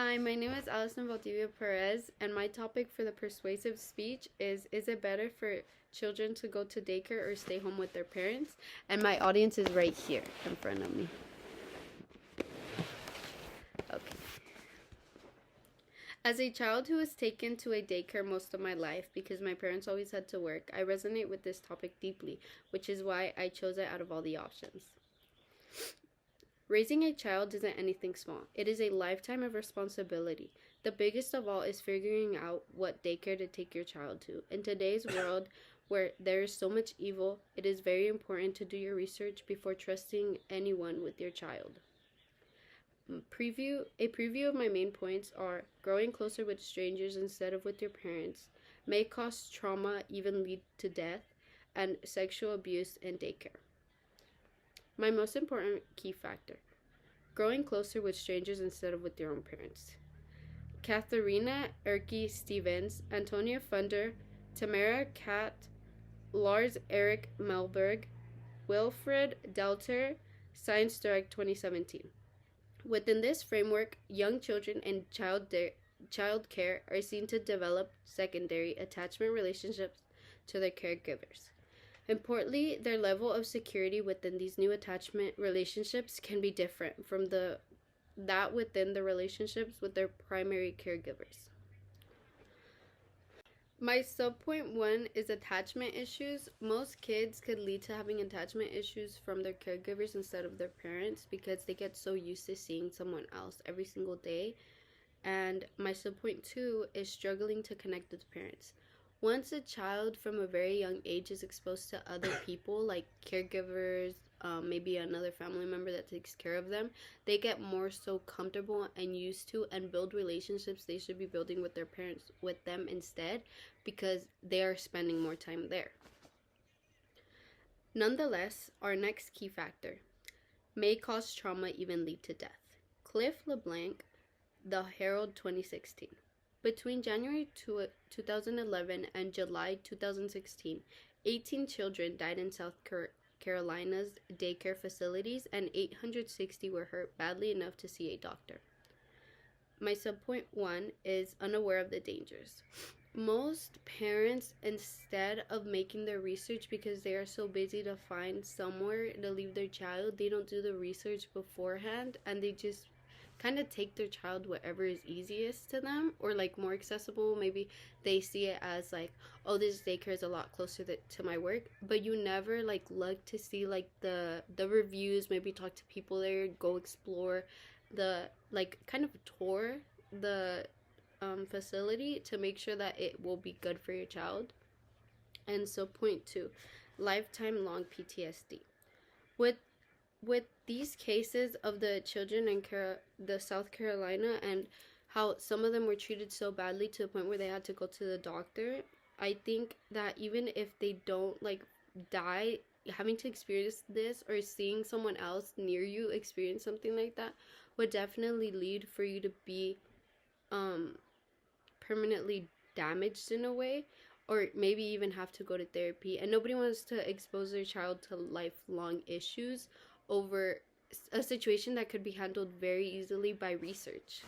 Hi, my name is Alison Valdivia Perez, and my topic for the persuasive speech is it better for children to go to daycare or stay home with their parents? And my audience is right here in front of me. Okay. As a child who was taken to a daycare most of my life because my parents always had to work, I resonate with this topic deeply, which is why I chose it out of all the options. Raising a child isn't anything small. It is a lifetime of responsibility. The biggest of all is figuring out what daycare to take your child to. In today's world, where there is so much evil, it is very important to do your research before trusting anyone with your child. A preview of my main points are: growing closer with strangers instead of with your parents may cause trauma, even lead to death, and sexual abuse in daycare. My most important key factor: growing closer with strangers instead of with your own parents. Katharina Erke Stevens, Antonia Funder, Tamara Kat, Lars Erik Melberg, Wilfred Delter, Science Direct 2017. Within this framework, young children and child care are seen to develop secondary attachment relationships to their caregivers. Importantly, their level of security within these new attachment relationships can be different from that within the relationships with their primary caregivers. My subpoint 1 is attachment issues. Most kids could lead to having attachment issues from their caregivers instead of their parents because they get so used to seeing someone else every single day. And my subpoint 2 is struggling to connect with parents. Once a child from a very young age is exposed to other people, like caregivers, maybe another family member that takes care of them, they get more so comfortable and used to and build relationships they should be building with their parents with them instead, because they are spending more time there. Nonetheless, our next key factor: may cause trauma, even lead to death. Cliff LeBlanc, The Herald, 2016. Between January 2011 and July 2016, 18 children died in South Carolina's daycare facilities, and 860 were hurt badly enough to see a doctor. My subpoint 1 is unaware of the dangers. Most parents, instead of making their research because they are so busy to find somewhere to leave their child, they don't do the research beforehand, and they just kind of take their child whatever is easiest to them or like more accessible. Maybe they see it as like, oh, this daycare is a lot closer to my work, but you never like look to see like the reviews, maybe talk to people there, go explore the like kind of tour the facility to make sure that it will be good for your child. And so point 2, lifetime long PTSD. With these cases of the children in the South Carolina, and how some of them were treated so badly to the point where they had to go to the doctor, I think that even if they don't like die, having to experience this or seeing someone else near you experience something like that would definitely lead for you to be permanently damaged in a way, or maybe even have to go to therapy. And nobody wants to expose their child to lifelong issues over a situation that could be handled very easily by research.